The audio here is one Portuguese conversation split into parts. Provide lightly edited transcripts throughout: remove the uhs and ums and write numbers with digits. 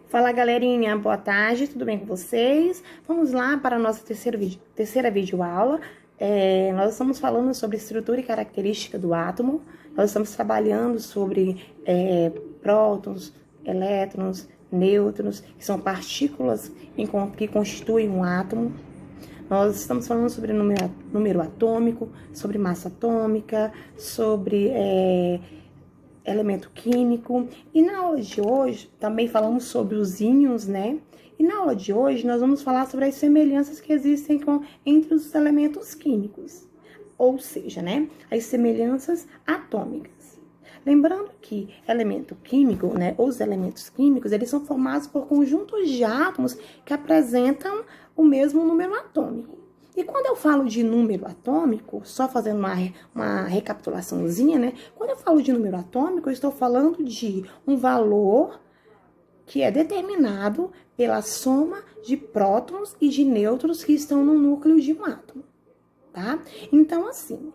Fala galerinha, boa tarde, tudo bem com vocês? Vamos lá para a nossa terceira videoaula. Nós estamos falando sobre estrutura e característica do átomo. Nós estamos trabalhando sobre prótons, elétrons, nêutrons, que são partículas que constituem um átomo. Nós estamos falando sobre número atômico, sobre massa atômica, sobre elemento químico. E na aula de hoje, também falamos sobre os íons, né? E na aula de hoje, nós vamos falar sobre as semelhanças que existem entre os elementos químicos. Ou seja, né? As semelhanças atômicas. Lembrando que elemento químico, né? Os elementos químicos, eles são formados por conjuntos de átomos que apresentam o mesmo número atômico. E quando eu falo de número atômico, só fazendo uma recapitulaçãozinha, né? Quando eu falo de número atômico, eu estou falando de um valor que é determinado pela soma de prótons e de nêutrons que estão no núcleo de um átomo, tá? Então, assim,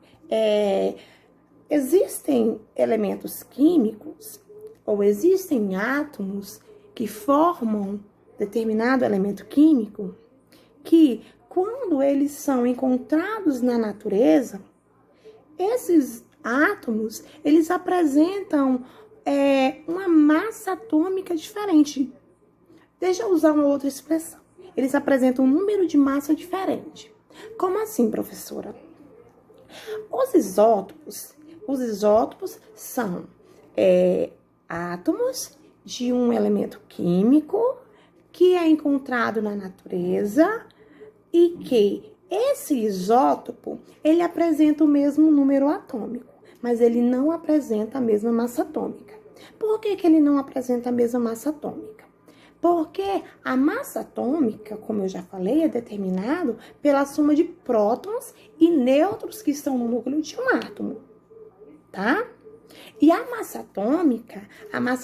existem elementos químicos ou existem átomos que formam determinado elemento químico que, quando eles são encontrados na natureza, esses átomos, eles apresentam uma massa atômica diferente. Deixa eu usar uma outra expressão. Eles apresentam um número de massa diferente. Como assim, professora? Os isótopos são átomos de um elemento químico que é encontrado na natureza e que esse isótopo, ele apresenta o mesmo número atômico, mas ele não apresenta a mesma massa atômica. Por que ele não apresenta a mesma massa atômica? Porque a massa atômica, como eu já falei, é determinado pela soma de prótons e nêutrons que estão no núcleo de um átomo, tá? E a massa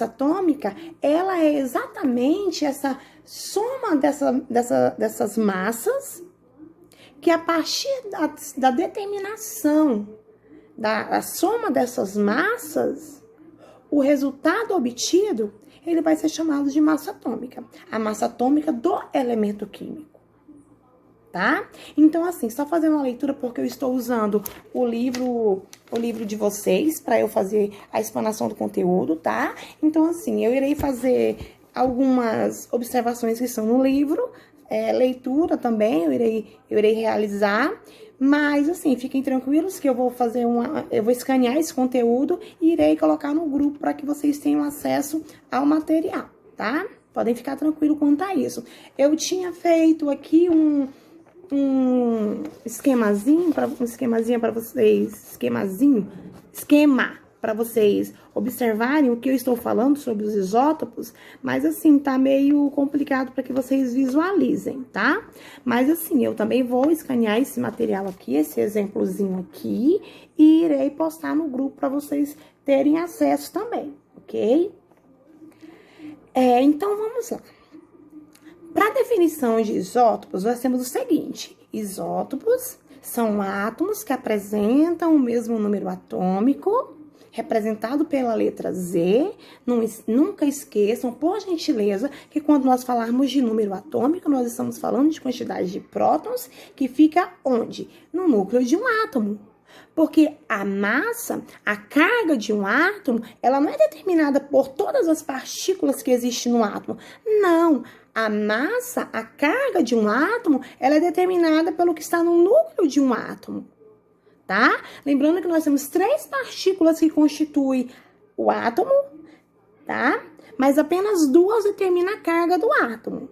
atômica, ela é exatamente essa soma dessas massas que, a partir da determinação da soma dessas massas, o resultado obtido, ele vai ser chamado de massa atômica. A massa atômica do elemento químico, tá? Então, assim, só fazendo uma leitura, porque eu estou usando o livro de vocês para eu fazer a explanação do conteúdo, tá? Então, assim, eu irei fazer algumas observações que estão no livro, leitura também, eu irei realizar, mas, assim, fiquem tranquilos que eu vou escanear esse conteúdo e irei colocar no grupo para que vocês tenham acesso ao material, tá? Podem ficar tranquilos quanto a isso. Eu tinha feito aqui um esquema para vocês observarem o que eu estou falando sobre os isótopos, mas assim, tá meio complicado para que vocês visualizem, tá? Mas assim, eu também vou escanear esse material aqui, esse exemplozinho aqui, e irei postar no grupo para vocês terem acesso também, ok? Então, vamos lá. Para a definição de isótopos, nós temos o seguinte: isótopos são átomos que apresentam o mesmo número atômico, representado pela letra Z. Nunca esqueçam, por gentileza, que quando nós falarmos de número atômico, nós estamos falando de quantidade de prótons que fica onde? No núcleo de um átomo. Porque a massa, a carga de um átomo, ela não é determinada por todas as partículas que existem no átomo. Não, a massa, a carga de um átomo, ela é determinada pelo que está no núcleo de um átomo, tá? Lembrando que nós temos 3 partículas que constituem o átomo, tá? Mas apenas 2 determinam a carga do átomo.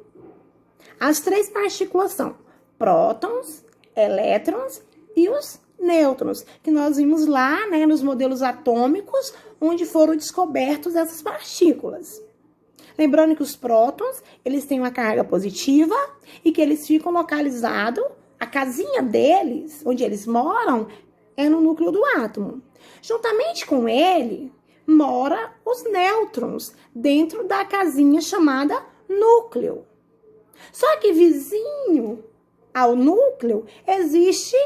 As 3 partículas são prótons, elétrons e os nêutrons, que nós vimos lá, né, nos modelos atômicos, onde foram descobertos essas partículas. Lembrando que os prótons, eles têm uma carga positiva e que eles ficam localizados, a casinha deles, onde eles moram, é no núcleo do átomo. Juntamente com ele, mora os nêutrons, dentro da casinha chamada núcleo. Só que vizinho ao núcleo existe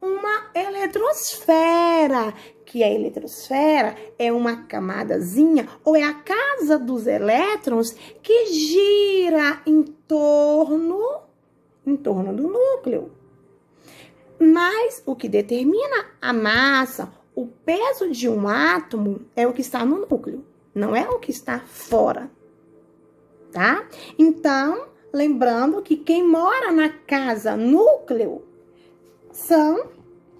uma eletrosfera, que a eletrosfera é uma camadazinha ou é a casa dos elétrons que gira em torno do núcleo. Mas o que determina a massa, o peso de um átomo é o que está no núcleo, não é o que está fora, tá? Então, lembrando que quem mora na casa núcleo são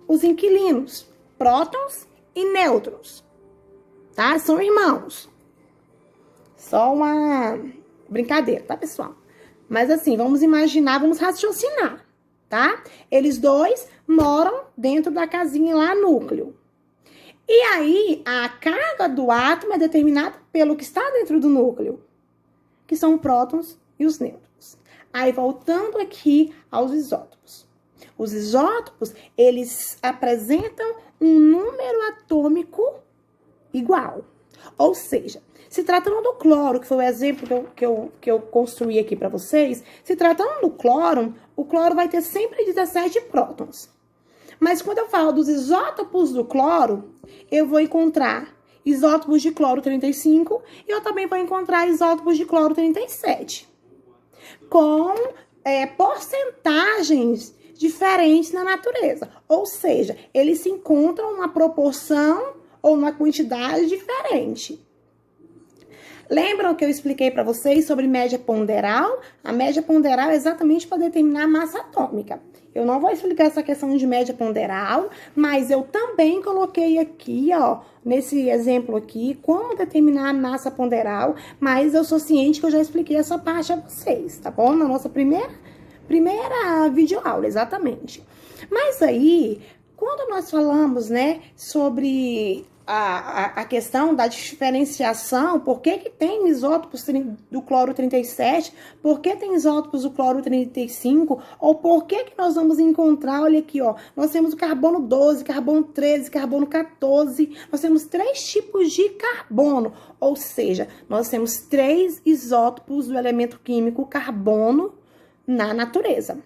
os inquilinos, prótons e nêutrons, tá? São irmãos. Só uma brincadeira, tá, pessoal? Mas assim, vamos imaginar, vamos raciocinar, tá? Eles dois moram dentro da casinha lá, núcleo. E aí, a carga do átomo é determinada pelo que está dentro do núcleo, que são os prótons e os nêutrons. Aí, voltando aqui aos isótopos. Os isótopos, eles apresentam um número atômico igual. Ou seja, se tratando do cloro, que foi o exemplo que eu construí aqui para vocês, se tratando do cloro, o cloro vai ter sempre 17 prótons. Mas quando eu falo dos isótopos do cloro, eu vou encontrar isótopos de cloro 35 e eu também vou encontrar isótopos de cloro 37. Com porcentagens diferentes na natureza. Ou seja, eles se encontram uma proporção ou uma quantidade diferente. Lembram que eu expliquei para vocês sobre média ponderal? A média ponderal é exatamente para determinar a massa atômica. Eu não vou explicar essa questão de média ponderal, mas eu também coloquei aqui, ó, nesse exemplo aqui, como determinar a massa ponderal, mas eu sou ciente que eu já expliquei essa parte a vocês, tá bom? Na nossa primeira videoaula, exatamente. Mas aí, quando nós falamos, né, sobre a questão da diferenciação, por que tem isótopos do cloro 37, por que tem isótopos do cloro 35, ou por que nós vamos encontrar, olha aqui, ó, nós temos o carbono 12, carbono 13, carbono 14, nós temos 3 tipos de carbono, ou seja, nós temos 3 isótopos do elemento químico carbono na natureza.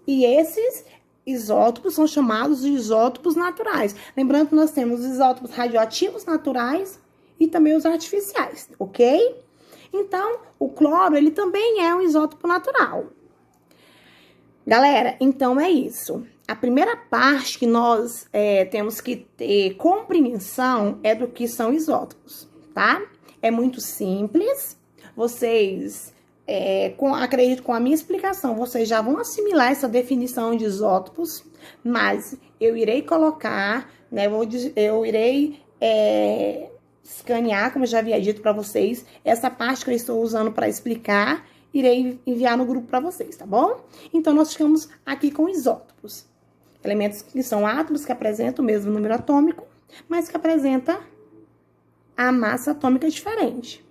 E esses isótopos são chamados de isótopos naturais. Lembrando que nós temos os isótopos radioativos naturais e também os artificiais, ok? Então, o cloro, ele também é um isótopo natural. Galera, então é isso. A primeira parte que nós temos que ter compreensão é do que são isótopos, tá? É muito simples. Vocês... acredito que com a minha explicação, vocês já vão assimilar essa definição de isótopos, mas eu irei colocar, né, eu irei escanear, como eu já havia dito para vocês, essa parte que eu estou usando para explicar, irei enviar no grupo para vocês, tá bom? Então, nós ficamos aqui com isótopos, elementos que são átomos que apresentam o mesmo número atômico, mas que apresentam a massa atômica diferente.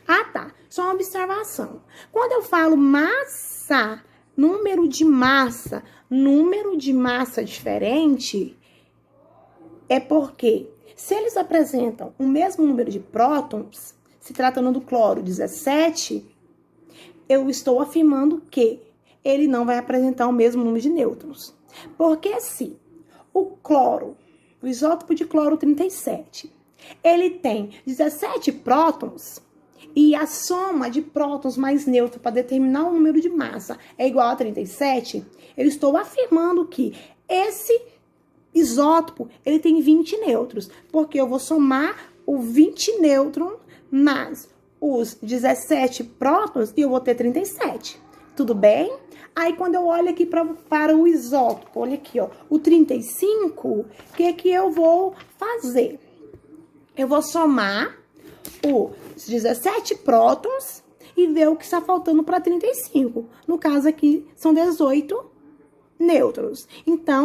Ah, tá. Só uma observação. Quando eu falo massa, número de massa diferente, é porque se eles apresentam o mesmo número de prótons, se tratando do cloro 17, eu estou afirmando que ele não vai apresentar o mesmo número de nêutrons. Porque se o cloro, o isótopo de cloro 37, ele tem 17 prótons, e a soma de prótons mais nêutron para determinar o número de massa é igual a 37, eu estou afirmando que esse isótopo, ele tem 20 nêutrons, porque eu vou somar o 20 nêutron mais os 17 prótons e eu vou ter 37. Tudo bem? Aí, quando eu olho aqui para o isótopo, olha aqui, ó, o 35, o que eu vou fazer? Eu vou somar os 17 prótons e ver o que está faltando para 35. No caso aqui, são 18 nêutrons. Então,